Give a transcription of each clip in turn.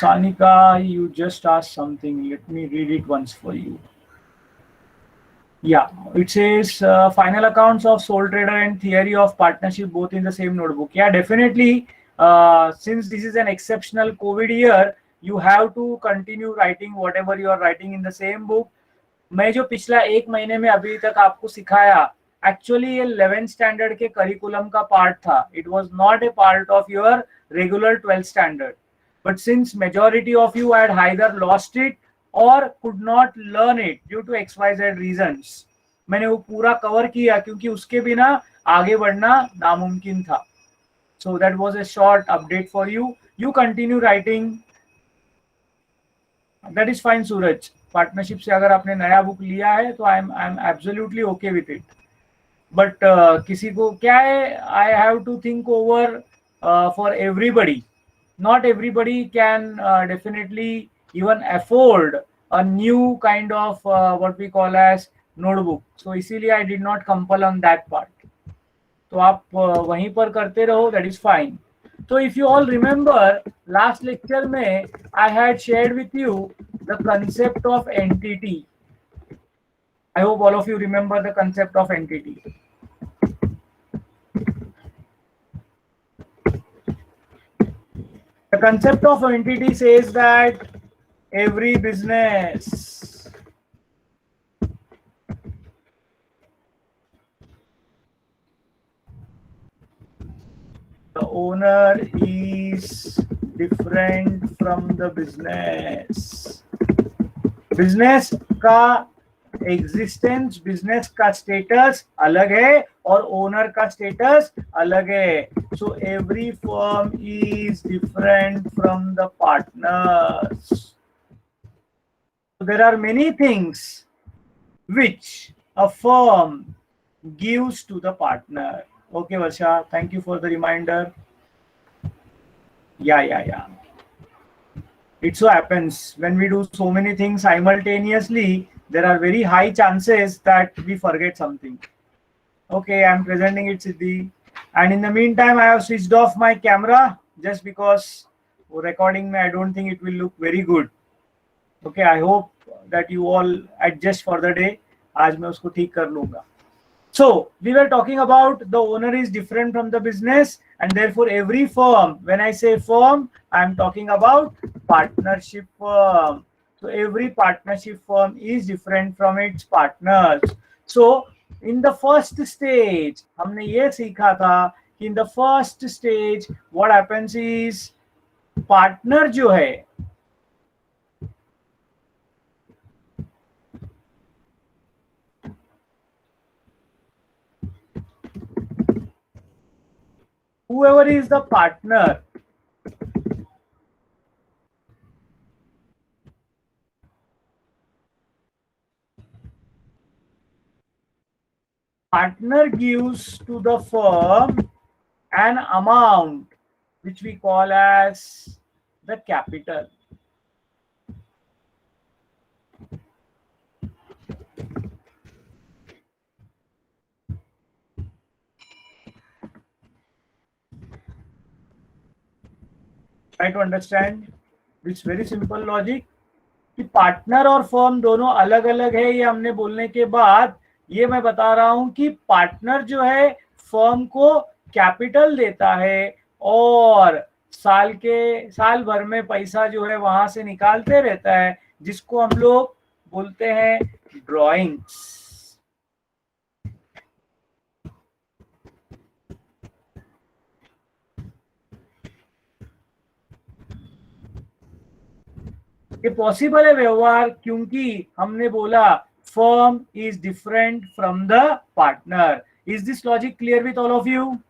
Sanika, you just asked something. Let me read it once for you. Yeah, it says final accounts of sole trader and theory of partnership both in the same notebook. Yeah, definitely. Since this is an exceptional COVID year, you have to continue writing whatever you are writing in the same book. मैं जो पिछला एक महीने में अभी तक आपको सिखाया, एक्चुअली ये 11th स्टैंडर्ड के करिकुलम का पार्ट था. It was not a part of your regular 12th standard. But since majority of you had either lost it or could not learn it due to XYZ reasons, मैंने वो पूरा cover किया क्योंकि उसके बिना आगे बढ़ना नामुमकिन था. So that was a short update for you. You continue writing. That is fine, Suraj. Partnership से अगर आपने नया बुक लिया है तो I am absolutely okay with it. But किसी को क्या है, I have to think over for everybody. Not everybody can definitely even afford a new kind of what we call as notebook. So इसीलिए I did not compel on that part. तो आप वहीं पर करते रहो, that is fine. So if you all remember, last lecture में I had shared with you the concept of entity. I hope all of you remember the concept of entity. The concept of entity says that every business the owner is different from the business. Business का existence, business का status अलग है और owner का status अलग है. So every firm is different from the partners. So there are many things which a firm gives to the partner. Okay, Varsha, thank you for the reminder. Yeah. It so happens when we do so many things simultaneously, there are very high chances that we forget something. Okay, I'm presenting it, Siddhi. And in the meantime, I have switched off my camera just because recording me, I don't think it will look very good. Okay, I hope that you all adjust for the day. आज मैं उसको ठीक कर लूँगा. So we were talking about the owner is different from the business, and therefore every firm, when I say firm, I'm talking about partnership firm. So every partnership firm is different from its partners. So in the first stage, हमने ये सीखा था कि in the first stage, what happens is partner जो है, whoever is the partner, partner gives to the firm an amount which we call as the capital. Try to understand this very simple logic कि partner और firm दोनों अलग अलग है. ये हमने बोलने के बाद ये मैं बता रहा हूं कि पार्टनर जो है फर्म को कैपिटल देता है और साल भर में पैसा जो है वहां से निकालते रहता है, जिसको हम लोग बोलते हैं ड्रॉइंग्स. ये पॉसिबल है व्यवहार क्योंकि हमने बोला firm is different from the partner. Is this logic clear with all of you?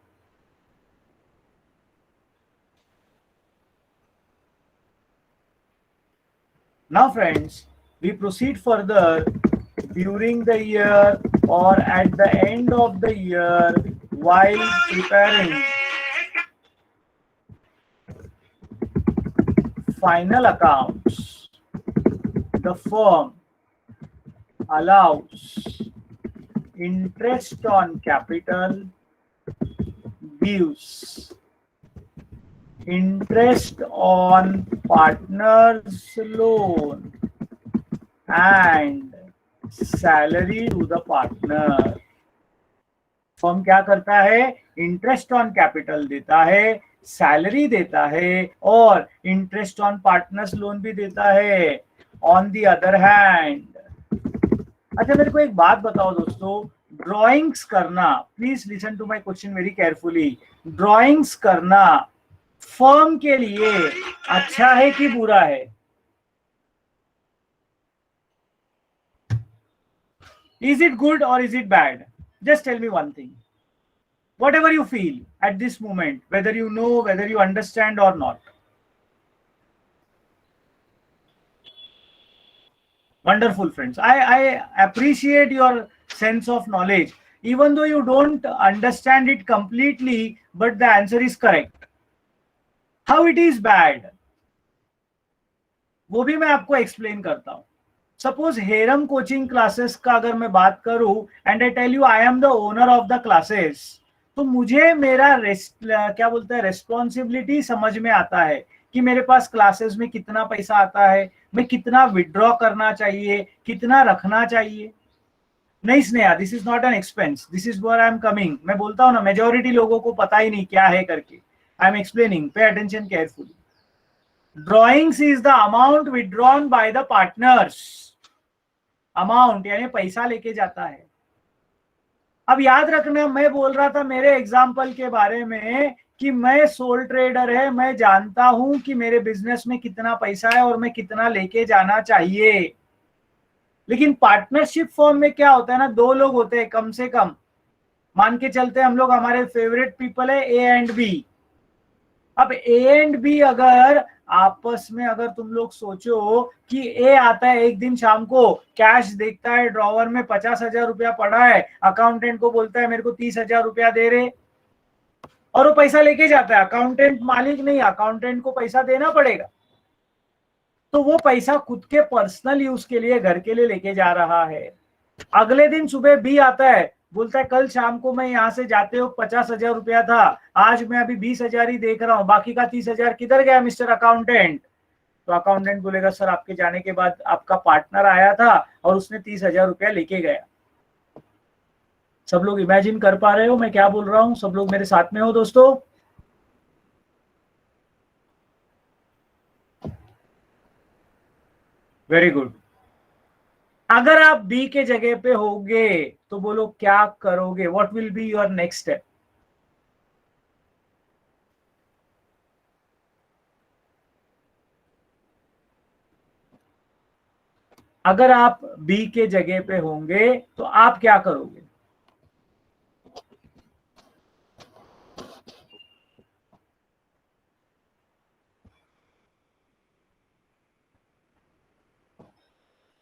Now friends, we proceed further during the year or at the end of the year while preparing final accounts. The firm allows interest on capital, gives interest on partners loan and salary to the partner. Firm क्या करता है, interest on capital देता है, salary देता है और interest on partners loan भी देता है। ऑन द अदर हैंड, अच्छा मेरे को एक बात बताओ दोस्तों, ड्राइंग्स करना, please listen to my question very carefully, drawings करना फर्म के लिए अच्छा है कि बुरा है? Is it good or is it bad? Just tell me one thing. Whatever you feel at this moment, whether you know, whether you understand or not. Wonderful, friends. I appreciate your sense of knowledge. Even though you don't understand it completely, but the answer is correct. How it is bad? वो भी मैं आपको explain करता हूं. Suppose harem coaching classes का अगर मैं बात करूं and I tell you I am the owner of the classes, तो मुझे मेरा क्या बोलते हैं रेस्पॉन्सिबिलिटी समझ में आता है कि मेरे पास क्लासेस में कितना पैसा आता है, मैं कितना विड्रॉ करना चाहिए, कितना रखना चाहिए. नहीं Sneha, this is not an expense, this is where I am coming. मैं बोलता हूं ना, मेजोरिटी लोगों को पता ही नहीं क्या है करके. I am explaining, pay attention carefully. Drawings is the amount withdrawn by the partners. Amount यानी पैसा लेके जाता है. अब याद रखना, मैं बोल रहा था मेरे एग्जाम्पल के बारे में कि मैं सोल ट्रेडर है, मैं जानता हूं कि मेरे बिजनेस में कितना पैसा है और मैं कितना लेके जाना चाहिए. लेकिन पार्टनरशिप फॉर्म में क्या होता है ना, दो लोग होते हैं कम से कम. मान के चलते हम लोग, हमारे फेवरेट पीपल है ए एंड बी. अब ए एंड बी अगर आपस में, अगर तुम लोग सोचो कि ए आता है एक दिन शाम को, कैश देखता है ड्रॉवर में 50,000 रुपया पड़ा है, अकाउंटेंट को बोलता है मेरे को 30,000 रुपया दे रहे, और वो पैसा लेके जाता है. अकाउंटेंट मालिक नहीं, अकाउंटेंट को पैसा देना पड़ेगा. तो वो पैसा खुद के पर्सनल यूज के लिए, घर के लिए लेके जा रहा है. अगले दिन सुबह बी आता है, बोलता है कल शाम को मैं यहाँ से जाते हो 50,000 रुपया था, आज मैं अभी 20,000 ही देख रहा हूँ, बाकी का 30,000 किधर गया मिस्टर अकाउंटेंट? तो अकाउंटेंट बोलेगा सर आपके जाने के बाद आपका पार्टनर आया था और उसने 30,000 रुपया लेके गया. सब लोग इमेजिन कर पा रहे हो मैं क्या बोल रहा हूँ? सब लोग मेरे साथ में हो दोस्तों? Very good. अगर आप बी के जगह पे होगे तो बोलो क्या करोगे? What will be your next step? अगर आप बी के जगह पे होंगे तो आप क्या करोगे?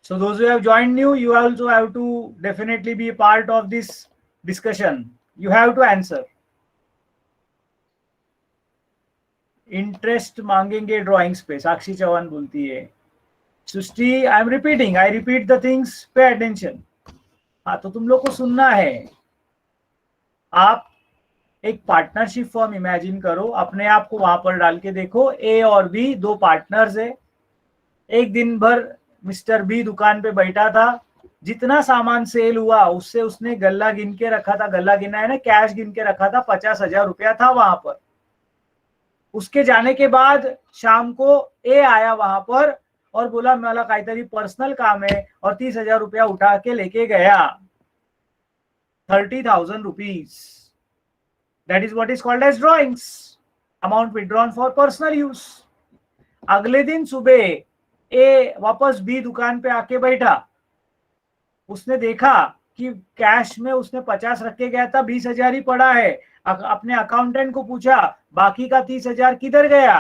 So those who have joined new, you also have to definitely be a part of this discussion. You have to answer. Interest मांगेंगे ड्राइंग्स पे, साक्षी चौहान बोलती है. Srishti, I am repeating, I repeat the things, pay attention. हाँ, तो तुम लोग को सुनना है. आप एक पार्टनरशिप फॉर्म इमेजिन करो, अपने आप को वहां पर डाल के देखो. ए और बी दो पार्टनर्स है. एक दिन भर मिस्टर बी दुकान पे बैठा था, जितना सामान सेल हुआ उससे उसने गल्ला गिन के रखा था. गल्ला गिना है ना, कैश गिन के रखा था. 50,000 रुपया था वहां पर. उसके जाने के बाद शाम को ए आया वहां पर और बोला मला काहीतरी पर्सनल काम है, और 30,000 रुपया उठा के लेके गया. 30,000 rupees. That is what is called as drawings. Amount withdrawn for personal use. अगले दिन सुबह ए वापस बी दुकान पे आके बैठा. उसने देखा कि कैश में उसने 50 रख के गया था, 20,000 ही पड़ा है. अपने अकाउंटेंट को पूछा बाकी का 30,000 किधर गया?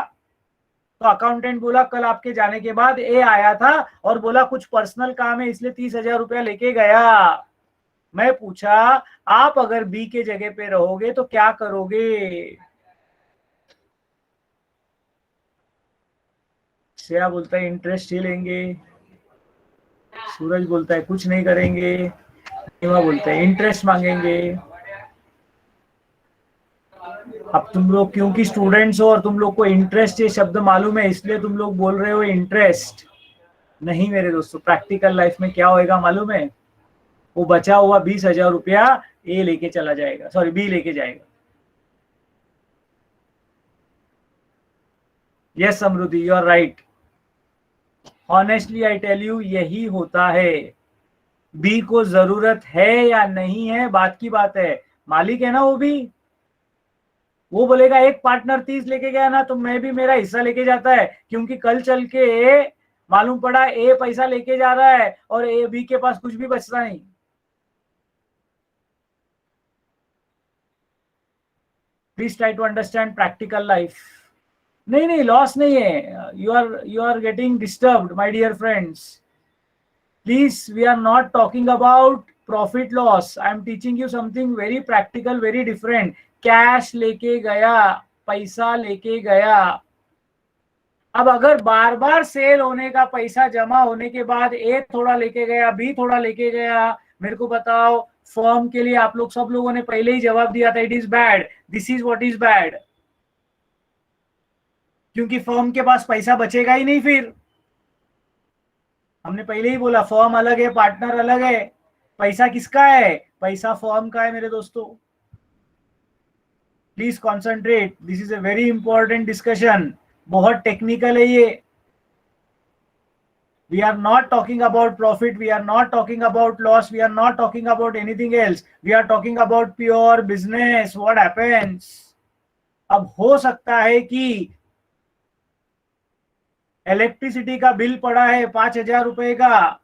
तो अकाउंटेंट बोला कल आपके जाने के बाद ए आया था और बोला कुछ पर्सनल काम है इसलिए 30,000 रुपया लेके गया. मैं पूछा आप अगर बी के जगह पे रहोगे तो क्या करोगे? श्रेया बोलता है इंटरेस्ट ही लेंगे. सूरज बोलता है कुछ नहीं करेंगे. नीमा बोलता है इंटरेस्ट मांगेंगे. अब तुम लोग क्योंकि स्टूडेंट्स हो और तुम लोग को इंटरेस्ट ये शब्द मालूम है, इसलिए तुम लोग बोल रहे हो इंटरेस्ट। नहीं मेरे दोस्तों, प्रैक्टिकल लाइफ में क्या होएगा मालूम है? वो बचा हुआ 20,000 रुपया ए लेके चला जाएगा, सॉरी बी लेके जाएगा। Yes Samriddhi, you are right. Honestly I tell you, यही होता है। बी को जरूरत है या नहीं है बात की बात है, मालिक है ना वो भी। वो बोलेगा एक पार्टनर 30 लेके गया ना, तो मैं भी मेरा हिस्सा लेके जाता है, क्योंकि कल चल के मालूम पड़ा ए पैसा लेके जा रहा है और ए बी के पास कुछ भी बचता नहीं। Please try to understand practical life. नहीं नहीं, लॉस नहीं है। You are getting disturbed my dear friends. Please, we are not talking about profit loss. I am teaching you something very practical, very different. Cash लेके गया, पैसा लेके गया। अब अगर बार बार सेल होने का पैसा जमा होने के बाद ए थोड़ा लेके गया, बी थोड़ा लेके गया, मेरे को बताओ, फर्म के लिए आप लोग सब लोगों ने पहले ही जवाब दिया था, it is bad, this is what is bad. क्योंकि फर्म के पास पैसा बचेगा ही नहीं फिर। हमने पहले ही बोला फर्म अलग है, पार्टनर अलग है। पैसा किसका है? पैसा फर्म का है मेरे दोस्तों। Please concentrate, this is a very important discussion. बहुत टेक्निकल है ये। We are not talking about profit, we are not talking about loss, we are not talking about anything else, we are talking about pure business. What happens? अब हो सकता है कि electricity का bill पड़ा है 5,000 रुपए का,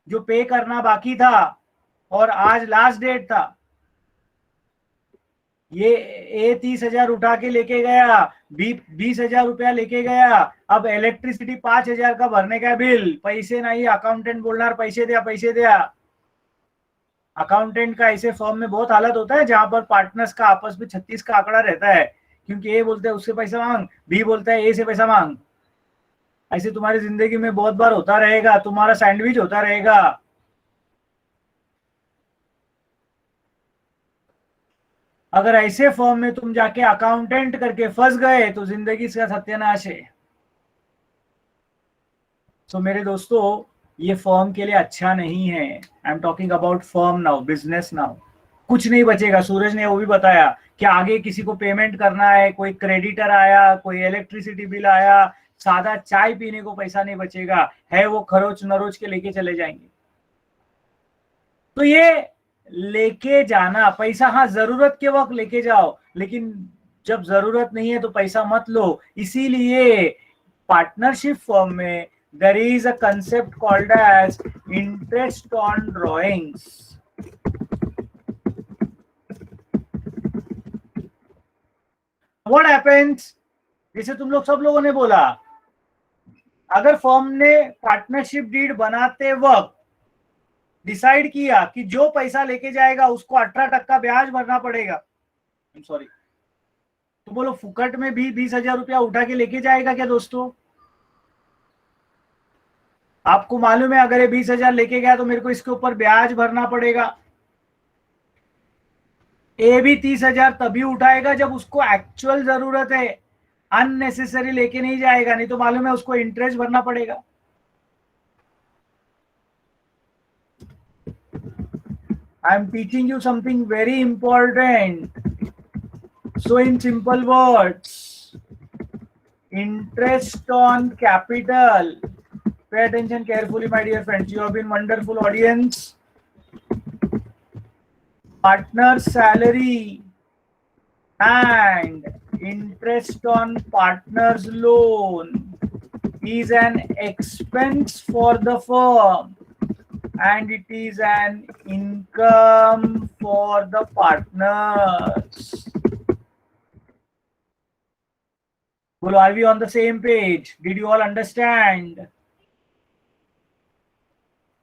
जो पे करना बाकी था, और आज लास्ट डेट था। ये ए 30,000 उठा के लेके गया, बी 20,000 रुपया लेके गया। अब इलेक्ट्रिसिटी 5,000 का भरने का बिल, पैसे नहीं, अकाउंटेंट बोलना पैसे दिया पैसे दिया। अकाउंटेंट का ऐसे फर्म में बहुत हालत होता है जहां पर पार्टनर्स का आपस में 36 का आंकड़ा रहता है, क्योंकि ए बोलते हैं उससे पैसा मांग, बी बोलता है ए से पैसा मांग। ऐसे तुम्हारी जिंदगी में बहुत बार होता रहेगा, तुम्हारा सैंडविच होता रहेगा। अगर ऐसे फॉर्म में तुम जाके अकाउंटेंट करके फंस गए तो जिंदगी का सत्यानाश है। तो मेरे दोस्तों, ये फॉर्म के लिए अच्छा नहीं है। I am talking about form now, business now. कुछ नहीं बचेगा। सूरज ने वो भी बताया कि आगे किसी को पेमेंट करना है, कोई क्रेडिटर आया, कोई इलेक्ट्रिसिटी बिल आया, सादा चाय पीने को पैसा नहीं बचेगा, है वो खरोच नरोच के लेके चले जाएंगे। तो ये लेके जाना पैसा, हाँ जरूरत के वक्त लेके जाओ, लेकिन जब जरूरत नहीं है तो पैसा मत लो। इसीलिए पार्टनरशिप फॉर्म में there is a concept called as interest on drawings. What happens? जैसे तुम लोग सब लोगों ने बोला, अगर फॉर्म ने पार्टनरशिप डीड बनाते वक्त डिसाइड किया कि जो पैसा लेके जाएगा उसको 18% ब्याज भरना पड़ेगा, सॉरी, तो बोलो फुकट में भी 20,000 रुपया उठा के लेके जाएगा क्या दोस्तों? आपको मालूम है अगर ये 20,000 लेके गया तो मेरे को इसके ऊपर ब्याज भरना पड़ेगा। ए भी 30,000 तभी उठाएगा जब उसको एक्चुअल जरूरत है, अननेसेसरी लेके नहीं जाएगा, नहीं तो मालूम है उसको इंटरेस्ट भरना पड़ेगा। I am teaching you something very important. So in simple words, interest on capital. Pay attention carefully, my dear friends. You have been wonderful audience. Partner salary and interest on partner's loan is an expense for the firm, and it is an income for the partners. Well, are we on the same page? Did you all understand?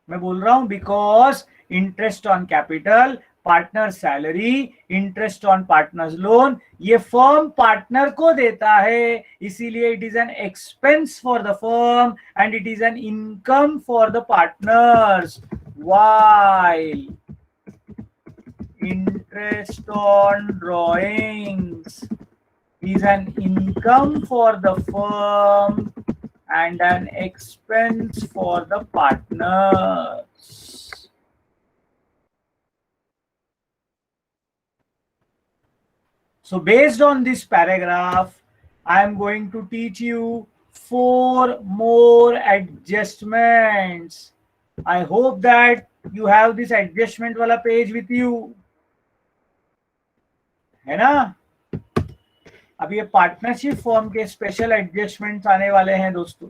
मैं बोल रहा हूं because interest on capital, partner salary, interest on partners loan, ये firm partner को देता है, इसीलिए it is an expense for the firm and it is an income for the partners. While interest on drawings is an income for the firm and an expense for the partners. So based on this paragraph, I am going to teach you 4 more adjustments. I hope that you have this adjustment वाला page with you, है ना? अब ये partnership form के special adjustments आने वाले हैं दोस्तों.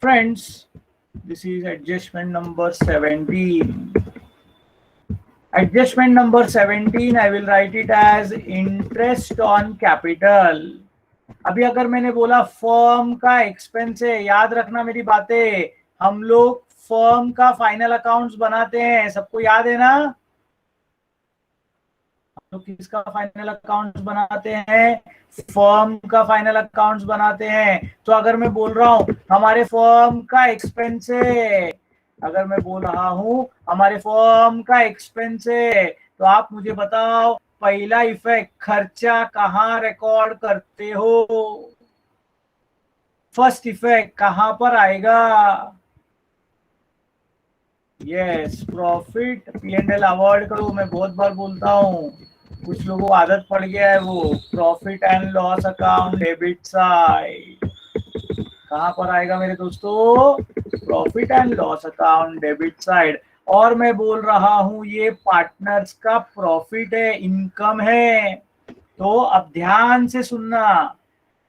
Friends, this is adjustment number 17. Adjustment number 17, I will write it as interest on capital. अभी अगर मैंने बोला फर्म का एक्सपेंस है, याद रखना मेरी बातें. हम लोग फर्म का फाइनल अकाउंट्स बनाते हैं, सबको याद है ना? तो किसका फाइनल अकाउंट्स बनाते हैं? फर्म का फाइनल अकाउंट्स बनाते हैं. तो अगर मैं बोल रहा हूं हमारे फर्म का एक्सपेंस है, अगर मैं बोल रहा हूं हमारे फर्म का एक्सपेंस है, तो आप मुझे बताओ पहला इफेक्ट खर्चा कहां रिकॉर्ड करते हो? फर्स्ट इफेक्ट कहां पर आएगा? यस, प्रॉफिट P&L अवॉइड करो. मैं बहुत बार बोलता हूं, कुछ लोगों को आदत पड़ गया है, वो profit and loss account debit side. कहां पर आएगा मेरे दोस्तों? Profit and loss account debit side. और मैं बोल रहा हूं ये पार्टनर्स का प्रॉफिट है, इनकम है. तो अब ध्यान से सुनना,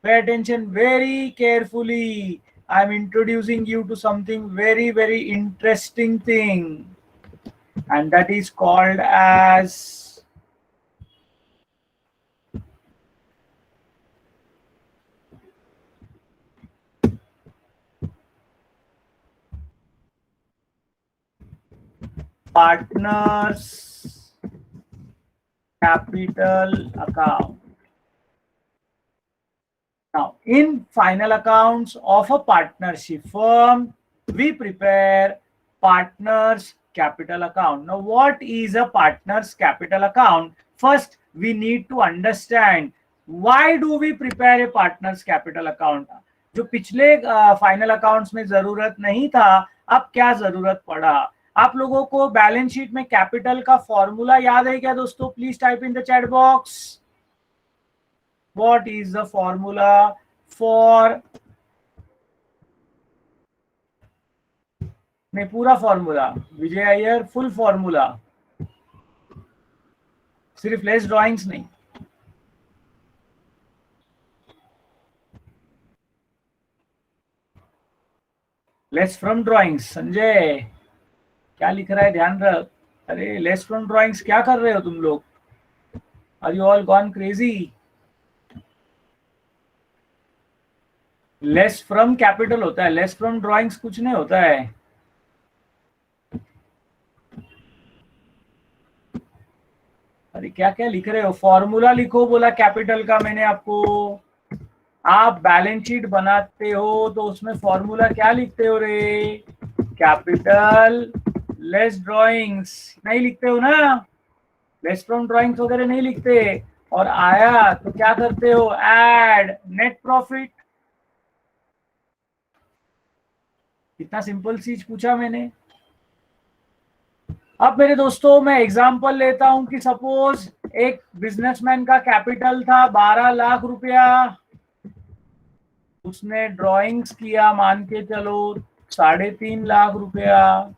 pay attention very carefully. I am introducing you to something very, very interesting thing, and that is called as partners capital account. Now, in final accounts of a partnership firm, we prepare partners capital account. Now, what is a partners capital account? First, we need to understand why do we prepare a partners capital account. जो पिछले final accounts में जरूरत नहीं था, अब क्या जरूरत पड़ा? आप लोगों को बैलेंस शीट में कैपिटल का फॉर्मूला याद है क्या दोस्तों? Please type in the chat box. What is the formula for? नहीं, पूरा formula Vijay Iyer, full formula, सिर्फ लेस ड्राइंग्स नहीं. Less from drawings. संजय क्या लिख रहा है? ध्यान रख. अरे लेस फ्रॉम ड्राइंग्स क्या कर रहे हो तुम लोग? Are you all gone crazy? Less from capital होता है, लेस फ्रॉम ड्राइंग्स कुछ नहीं होता है. अरे क्या क्या लिख रहे हो? फॉर्मूला लिखो बोला कैपिटल का मैंने आपको. आप बैलेंस शीट बनाते हो तो उसमें फॉर्मूला क्या लिखते हो रे? कैपिटल लेस ड्राइंग्स नहीं लिखते हो ना? लेस फ्रॉम ड्राइंग्स वगैरह नहीं लिखते. और आया तो क्या करते हो? Add net profit. कितना सिंपल चीज पूछा मैंने. अब मेरे दोस्तों मैं एग्जांपल लेता हूं कि सपोज एक बिजनेसमैन का कैपिटल था 12 लाख रुपया. उसने ड्राइंग्स किया मान के चलो 3.5 लाख रुपया.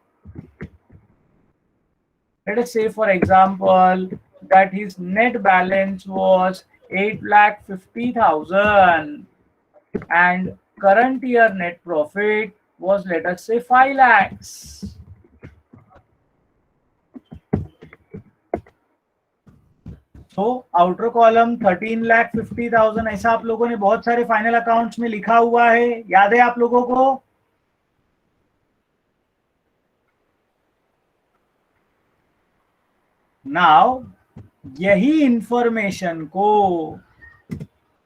Let us say for example that his net balance was 8,50,000 and current year net profit was, let us say, 5 lakhs. So outer column 13,50,000. ऐसा आप लोगों ने बहुत सारे फाइनल अकाउंट्स में लिखा हुआ है, याद है आप लोगों को? नाउ यही इंफॉर्मेशन को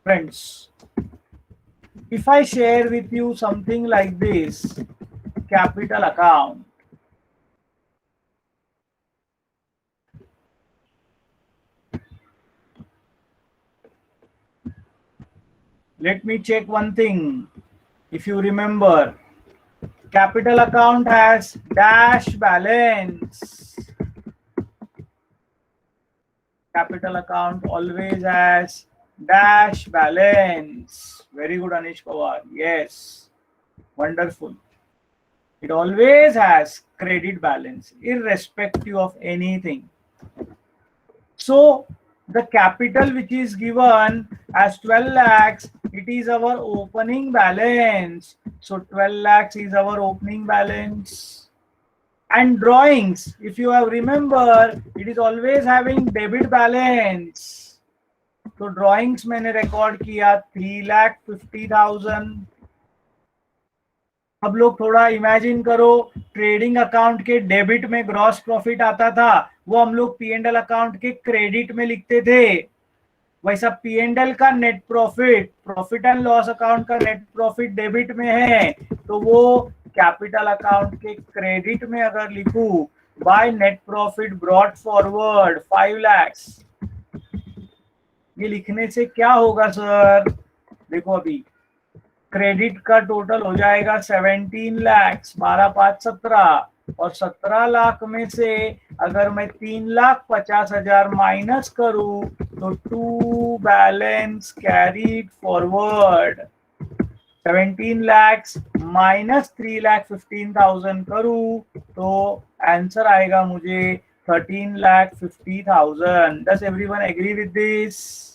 friends, if I share with you something like this, capital account, let me check one thing. If you remember, capital account has dash balance. Capital account always has dash balance. Very good, Anish Pawar. Yes, wonderful. It always has credit balance, irrespective of anything. So the capital which is given as 12 lakhs, it is our opening balance. So 12 lakhs is our opening balance. And drawings, if you have remember, it is always having debit balance. तो drawings मैंने record किया 3,50,000. अब लोग थोड़ा imagine करो, trading account के debit में gross profit आता था, वो हम लोग P&L अकाउंट के क्रेडिट में लिखते थे. वैसा P&L का net profit, profit and loss account का नेट प्रॉफिट डेबिट में है, तो वो कैपिटल अकाउंट के क्रेडिट में अगर लिखूं, by net profit brought forward 5 lakhs, ये लिखने से क्या होगा सर? देखो अभी क्रेडिट का टोटल हो जाएगा 17 lakhs, 12,5 17, और 17 लाख में से अगर मैं 3,50,000 माइनस करूं तो to balance carried forward 17 lakhs minus 3,15,000 करूं तो आंसर आएगा मुझे 13,50,000. Does everyone agree with this?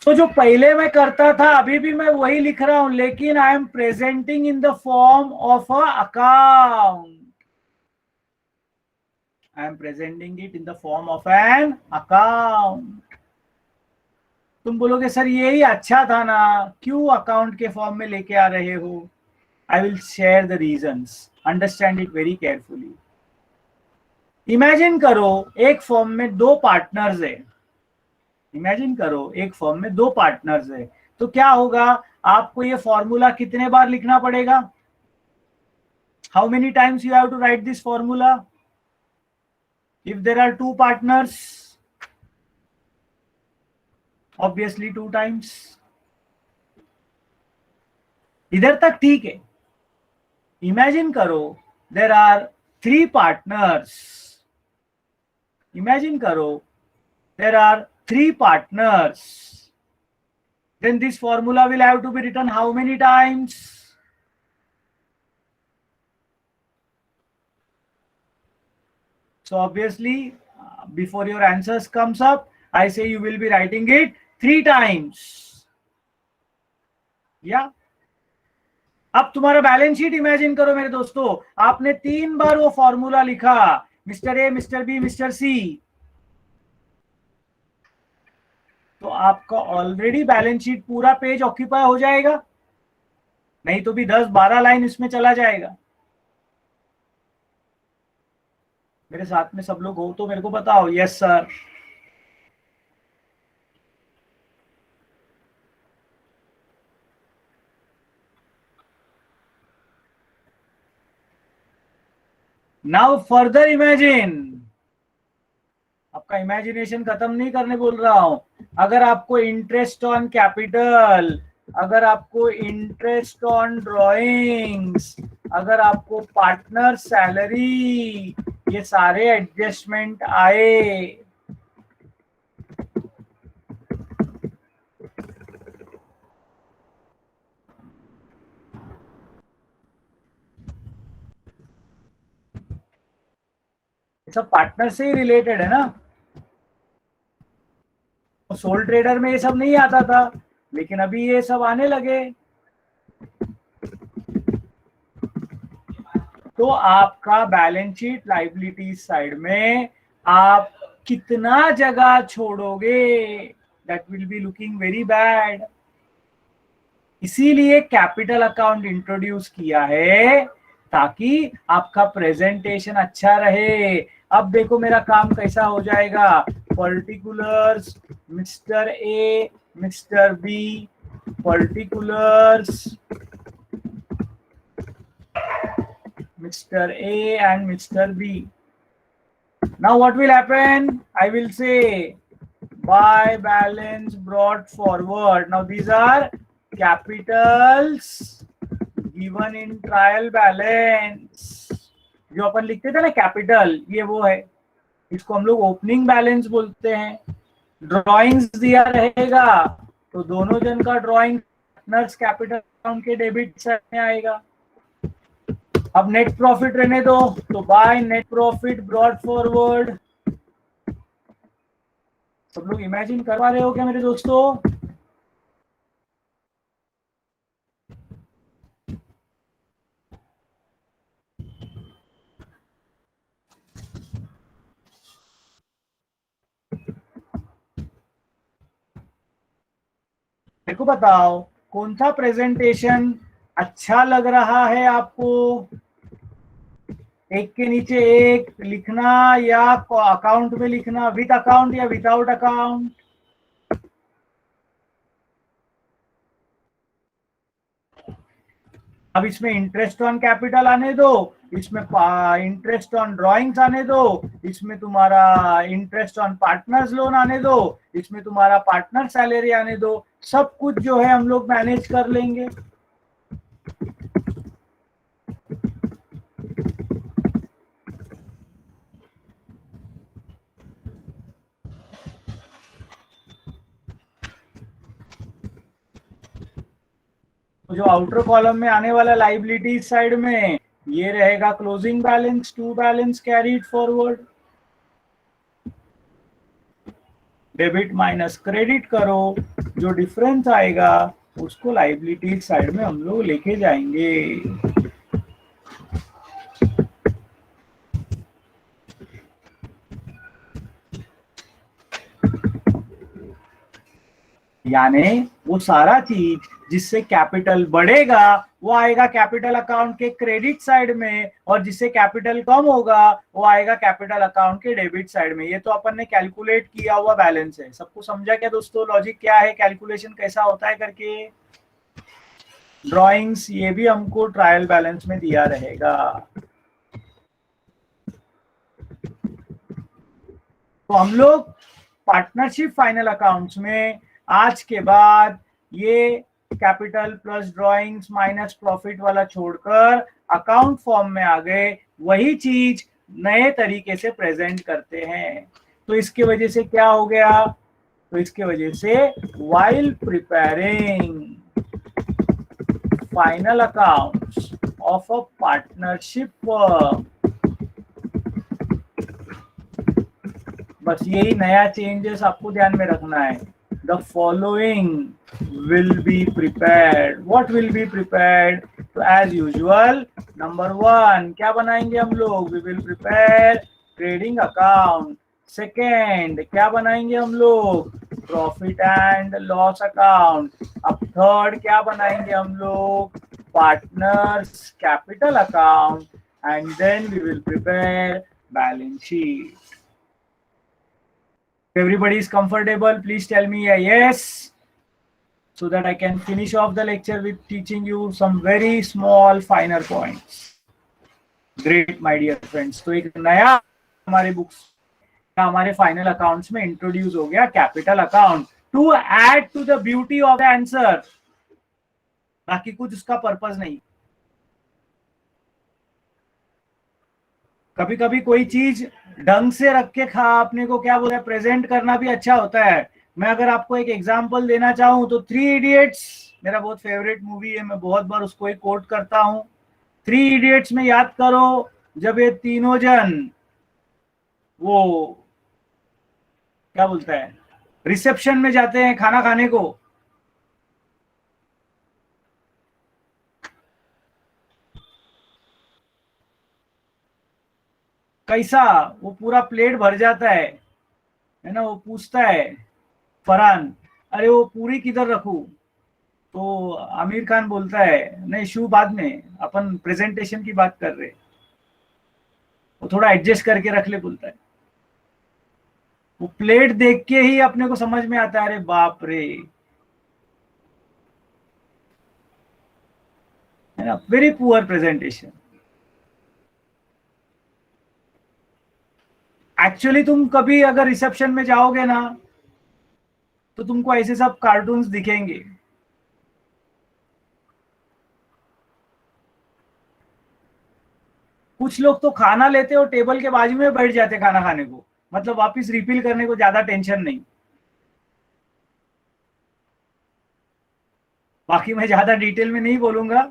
तो जो पहले मैं करता था अभी भी मैं वही लिख रहा हूं, लेकिन I am presenting in the form of a account. I am presenting it in the form of an account. तुम बोलोगे सर यही अच्छा था ना, क्यों अकाउंट के फॉर्म में लेके आ रहे हो? I will share the reasons, understand it very carefully. Imagine करो एक फॉर्म में दो पार्टनर्स है. इमेजिन करो एक फॉर्म में दो पार्टनर्स है, तो क्या होगा? आपको ये फॉर्मूला कितने बार लिखना पड़ेगा? How many times you have to write this formula if there are two partners? Obviously 2 times. इधर तक ठीक है. इमेजिन करो देयर आर 3 पार्टनर्स. इमेजिन करो there are 3 partners, then this formula will have to be written how many times? So obviously before your answers comes up, I say you will be writing it 3 times. Yeah. अब तुम्हारा balance sheet imagine करो मेरे दोस्तों, आपने 3 बार वो formula लिखा, mister A, mister B, mister C, तो आपका ऑलरेडी बैलेंस शीट पूरा पेज ऑक्यूपाई हो जाएगा, नहीं तो भी 10-12 लाइन इसमें चला जाएगा. मेरे साथ में सब लोग हो तो मेरे को बताओ. Yes sir. Now further imagine. आपका इमेजिनेशन खत्म नहीं करने बोल रहा हूं. अगर आपको इंटरेस्ट ऑन कैपिटल, अगर आपको इंटरेस्ट ऑन ड्रॉइंग्स, अगर आपको पार्टनर सैलरी, ये सारे एडजस्टमेंट आए, सब पार्टनर से ही रिलेटेड है ना. सोल ट्रेडर में ये सब नहीं आता था, लेकिन अभी ये सब आने लगे. तो आपका बैलेंस शीट लायबिलिटी साइड में आप कितना जगह छोड़ोगे, that will be looking very bad. इसीलिए कैपिटल अकाउंट इंट्रोड्यूस किया है ताकि आपका प्रेजेंटेशन अच्छा रहे। अब देखो मेरा काम कैसा हो जाएगा, particulars mister A mister B, particulars Mr. A and Mr. B. Now what will happen? I will say buy balance brought forward. Now these are capitals given in trial balance. जो अपन लिखते थे ना कैपिटल, ये वो है, इसको हम लोग ओपनिंग बैलेंस बोलते हैं। ड्राइंग्स दिया रहेगा तो दोनों जन का ड्राइंग पार्टनर्स कैपिटल अकाउंट के डेबिट साइड में आएगा। अब नेट प्रॉफिट रहने दो, तो by net profit brought forward. सब लोग इमेजिन कर पा रहे हो क्या मेरे दोस्तों? मेरे को बताओ कौन सा प्रेजेंटेशन अच्छा लग रहा है आपको? एक के नीचे एक लिखना या अकाउंट में लिखना, विद अकाउंट या विदाउट अकाउंट? अब इसमें इंटरेस्ट ऑन कैपिटल आने दो, इसमें इंटरेस्ट ऑन ड्राइंग्स आने दो, इसमें तुम्हारा इंटरेस्ट ऑन पार्टनर्स लोन आने दो, इसमें तुम्हारा पार्टनर सैलरी आने दो। सब कुछ जो है हम लोग मैनेज कर लेंगे। जो आउटर कॉलम में आने वाला लाइबिलिटीज साइड में ये रहेगा closing balance to balance carried forward. Debit minus credit करो, जो डिफरेंस आएगा उसको लाइबिलिटीज साइड में हम लोग लेके जाएंगे। यानी वो सारा चीज जिससे कैपिटल बढ़ेगा वो आएगा कैपिटल अकाउंट के क्रेडिट साइड में, और जिससे कैपिटल कम होगा वो आएगा कैपिटल अकाउंट के डेबिट साइड में। ये तो अपन ने कैलकुलेट किया हुआ बैलेंस है। सबको समझा क्या दोस्तों लॉजिक क्या है, कैलकुलेशन कैसा होता है करके? ड्राइंग्स ये भी हमको ट्रायल बैलेंस में दिया रहेगा। तो हम लोग पार्टनरशिप फाइनल अकाउंट्स में आज के बाद ये capital plus drawings minus profit वाला छोड़कर अकाउंट फॉर्म में आ गए, वही चीज नए तरीके से प्रेजेंट करते हैं। तो इसके वजह से क्या हो गया? तो इसके वजह से while preparing final accounts of a partnership firm, बस यही नया चेंजेस आपको ध्यान में रखना है। The following will be prepared. What will be prepared? So as usual, number one क्या बनाएंगे हम लोग? We will prepare trading account. Second क्या बनाएंगे हम लोग? Profit and loss account. अब third क्या बनाएंगे हम लोग? Partners capital account. And then we will prepare balance sheet. If everybody is comfortable, please tell me a yes, so that I can finish off the lecture with teaching you some very small finer points. Great, my dear friends. तो एक नया हमारे books हमारे final accounts में introduce हो गया capital account, to add to the beauty of the answer. बाकी कुछ उसका पर्पस नहीं। कभी कभी कोई चीज ढंग से रख के अपने को क्या बोलते हैं प्रेजेंट करना भी अच्छा होता है। मैं अगर आपको एक एग्जांपल देना चाहूं तो थ्री इडियट्स मेरा बहुत फेवरेट मूवी है, मैं बहुत बार उसको एक कोट करता हूं। थ्री इडियट्स में याद करो जब ये तीनों जन वो क्या बोलता है रिसेप्शन में जाते हैं खाना खाने को, कैसा वो पूरा प्लेट भर जाता है ना। वो पूछता है फरहान, अरे वो पूरी किधर रखूं? तो आमिर खान बोलता है नहीं शू बाद में, अपन प्रेजेंटेशन की बात कर रहे, वो थोड़ा एडजस्ट करके रख ले बोलता है। वो प्लेट देख के ही अपने को समझ में आता है अरे बाप रे, है ना, वेरी पुअर प्रेजेंटेशन। एक्चुअली तुम कभी अगर रिसेप्शन में जाओगे ना तो तुमको ऐसे सब कार्टून्स दिखेंगे। कुछ लोग तो खाना लेते और टेबल के बाजू में बैठ जाते खाना खाने को, मतलब वापस रिफिल करने को ज्यादा टेंशन नहीं। बाकी मैं ज्यादा डिटेल में नहीं बोलूंगा।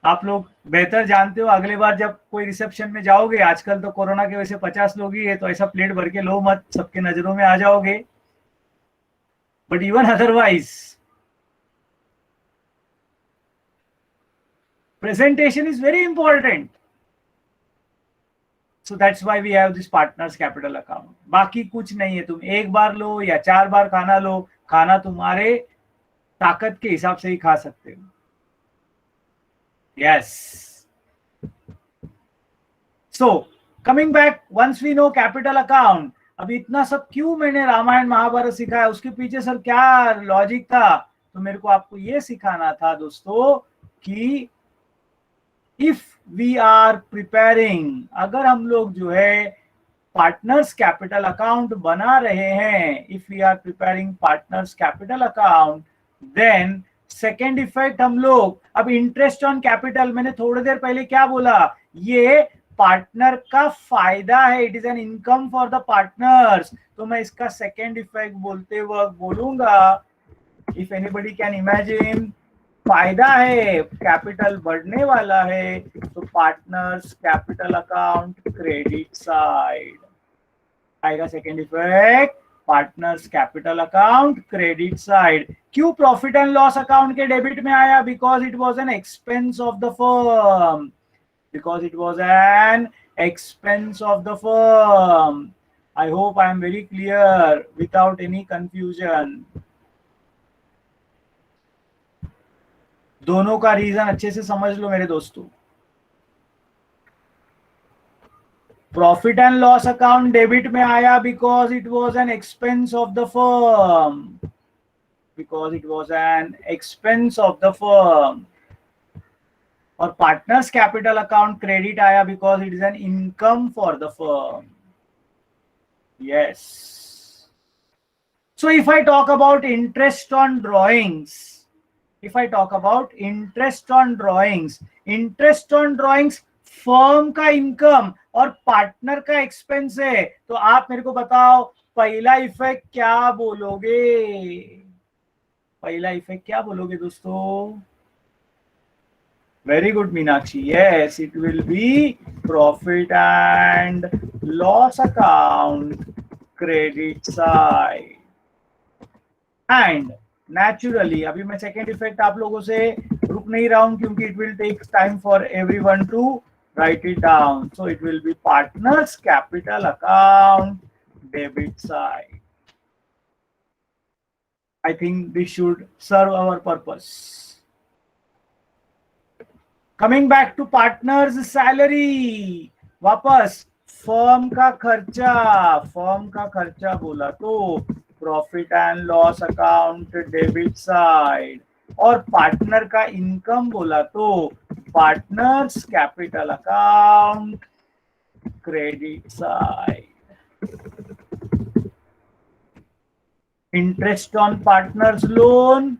आप लोग बेहतर जानते हो, अगले बार जब कोई रिसेप्शन में जाओगे, आजकल तो कोरोना की वजह से 50 लोग ही है, तो ऐसा प्लेट भर के लो मत, सबके नजरों में आ जाओगे। But even otherwise presentation is very important, so that's why we have this partners capital account। बाकी कुछ नहीं है, तुम एक बार लो या 4 बार खाना लो, खाना तुम्हारे ताकत के हिसाब से ही खा सकते हो। yes, so coming back, once we know capital account, अभी इतना सब क्यों मैंने रामायण महाभारत सिखाया, उसके पीछे सर क्या लॉजिक था, तो मेरे को आपको ये सिखाना था दोस्तों कि इफ वी आर प्रिपेयरिंग, अगर हम लोग जो है पार्टनर्स कैपिटल अकाउंट बना रहे हैं, if we are preparing partners capital account, then second effect हम लोग, अब इंटरेस्ट ऑन कैपिटल मैंने थोड़ी देर पहले क्या बोला, ये पार्टनर का फायदा है, it is an income for the partners. तो मैं इसका सेकेंड इफेक्ट बोलते वक्त बोलूंगा, इफ एनीबडी कैन इमेजिन, फायदा है, कैपिटल बढ़ने वाला है, तो partners capital account credit side आएगा। Second effect partners capital account credit side. क्यों प्रॉफिट एंड लॉस अकाउंट के डेबिट में आया, because it was an expense of the firm, because it was an expense of the firm। I hope I am very clear without any confusion। दोनों का reason अच्छे से समझ लो मेरे दोस्तों। Profit and loss account debit में आया because it was an expense of the firm, because it was an expense of the firm. और पार्टनर्स कैपिटल अकाउंट क्रेडिट आया because it is an income for the firm. Yes, so if I talk about interest on drawings, if I talk about interest on drawings, interest on drawings firm का income और partner का expense है, तो आप मेरे को बताओ पहला इफेक्ट क्या बोलोगे, पहला इफेक्ट क्या बोलोगे दोस्तों? Very good Meenakshi, yes it will be profit and loss account credit side. And naturally अभी मैं सेकेंड इफेक्ट आप लोगों से रुक नहीं रहा हूं, क्योंकि it will take time for everyone to write it down. So it will be partners capital account debit side. I think this should serve our purpose. Coming back to partners salary, वापस firm का खर्चा, firm का खर्चा बोला तो profit and loss account debit side, और partner का income बोला तो partners capital account credit side. Interest on partners loan,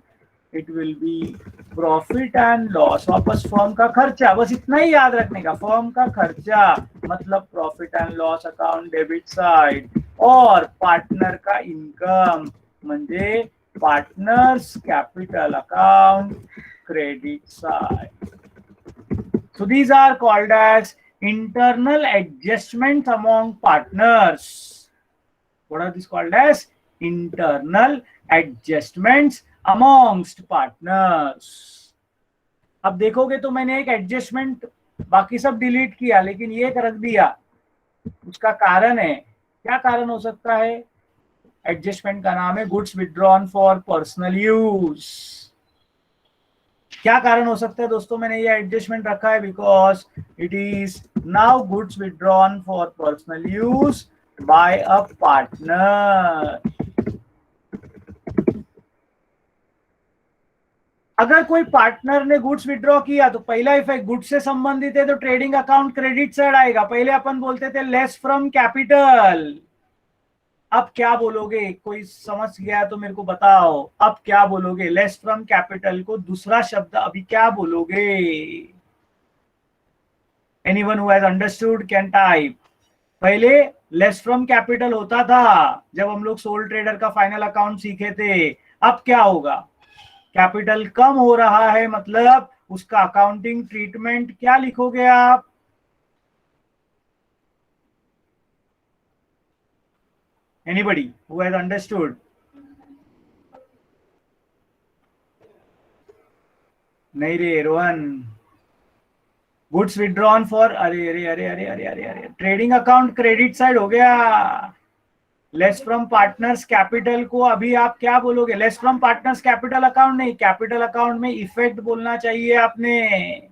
it will be profit and loss, वापस फर्म का खर्चा, बस इतना ही याद रखने का, फर्म का खर्चा मतलब profit and loss account debit side, और पार्टनर का इनकम म्हणजे partners capital account credit side. So these are called as internal adjustments among partners। What are these called as? Internal adjustments amongst partners। अब देखोगे तो मैंने एक adjustment बाकी सब डिलीट किया, लेकिन ये रख दिया, उसका कारण है, क्या कारण हो सकता है? एडजस्टमेंट का नाम है goods withdrawn for personal use. क्या कारण हो सकता है दोस्तों मैंने ये एडजस्टमेंट रखा है? Because it is now goods withdrawn for personal use by a partner. अगर कोई पार्टनर ने गुड्स विड्रॉ किया तो पहला इफेक्ट गुड्स से संबंधित है तो ट्रेडिंग अकाउंट क्रेडिट साइड आएगा। पहले अपन बोलते थे लेस फ्रॉम कैपिटल। अब क्या बोलोगे? कोई समझ गया तो मेरे को बताओ, अब क्या बोलोगे? लेस फ्रॉम कैपिटल को दूसरा शब्द अभी क्या बोलोगे? Anyone who has understood can type. पहले लेस फ्रॉम कैपिटल होता था जब हम लोग सोल ट्रेडर का फाइनल अकाउंट सीखे थे। अब क्या होगा? कैपिटल कम हो रहा है, मतलब उसका अकाउंटिंग ट्रीटमेंट क्या लिखोगे आप? Anybody who has understood? नहीं रे रोहन। गुड्स विड्रॉन फॉर, अरे अरे अरे अरे अरे अरे अरे, ट्रेडिंग अकाउंट क्रेडिट साइड हो गया। लेस फ्रॉम पार्टनर्स कैपिटल को अभी आप क्या बोलोगे? Less from partners capital account नहीं, कैपिटल अकाउंट में इफेक्ट बोलना चाहिए आपने।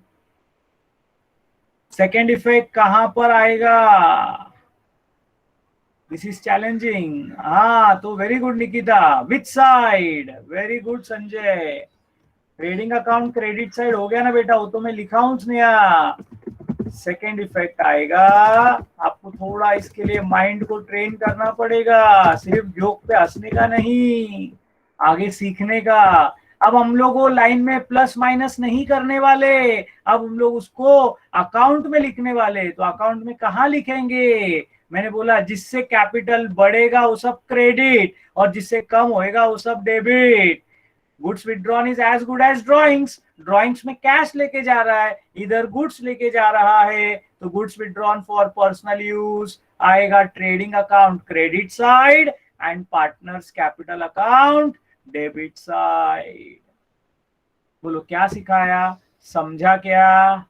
सेकेंड इफेक्ट कहां पर आएगा? This is challenging. हाँ तो very good Nikita, which side? Very good Sanjay. Trading account credit side हो गया ना बेटा, वो तो मैं लिखा हूं स्नेहा। सेकेंड इफेक्ट आएगा। आपको थोड़ा इसके लिए माइंड को ट्रेन करना पड़ेगा, सिर्फ जोक पे हंसने का नहीं, आगे सीखने का। अब हम लोग वो लाइन में प्लस माइनस नहीं करने वाले, अब हम लोग उसको अकाउंट में लिखने वाले। तो अकाउंट में कहाँ लिखेंगे? मैंने बोला जिससे कैपिटल बढ़ेगा वो सब क्रेडिट और जिससे कम होएगा वो सब debit. Goods withdrawn is as good as drawings. Drawings में कैश लेके जा रहा है, इधर गुड्स लेके जा रहा है, तो goods withdrawn for personal use आएगा trading account credit side and partners capital account debit side. बोलो क्या सिखाया, समझा क्या?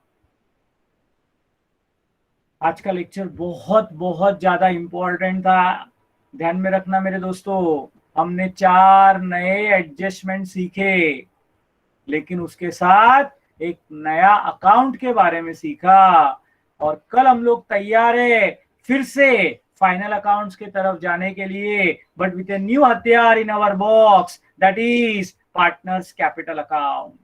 आज का लेक्चर बहुत बहुत ज्यादा इंपॉर्टेंट था, ध्यान में रखना मेरे दोस्तों। हमने 4 नए एडजस्टमेंट सीखे, लेकिन उसके साथ एक नया अकाउंट के बारे में सीखा। और कल हम लोग तैयार है फिर से फाइनल अकाउंट्स के तरफ जाने के लिए, बट विथ ए न्यू हथियार in our box, that is partners capital account.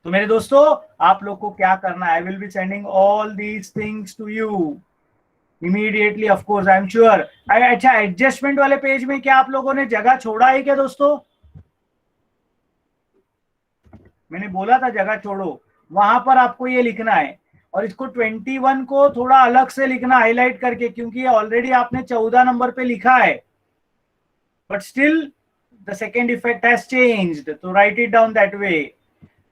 तो मेरे दोस्तों आप लोग को क्या करना है? I will be sending all these things to you immediately, of course I am sure. अच्छा, एडजस्टमेंट वाले पेज में क्या आप लोगों ने जगह छोड़ा है क्या दोस्तों? मैंने बोला था जगह छोड़ो, वहां पर आपको ये लिखना है। और इसको 21 को थोड़ा अलग से लिखना, हाईलाइट करके, क्योंकि ऑलरेडी आपने 14 नंबर पे लिखा है, but still the second effect has changed, तो write it down that way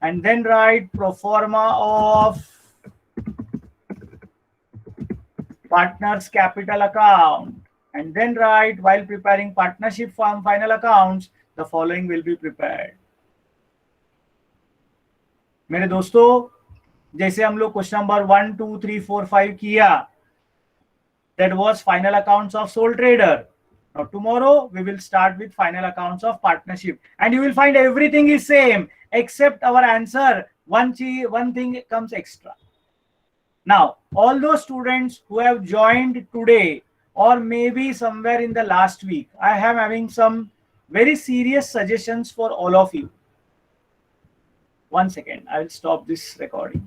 and then write proforma of partners capital account, and then write while preparing partnership form final accounts the following will be prepared। मेरे दोस्तों जैसे हम लोग question number 1 2 3 4 5 किया, that was final accounts of sole trader। Now tomorrow we will start with final accounts of partnership, and you will find everything is same except our answer, one thing comes extra। Now, all those students who have joined today or maybe somewhere in the last week, I am having some very serious suggestions for all of you। One second, I will stop this recording.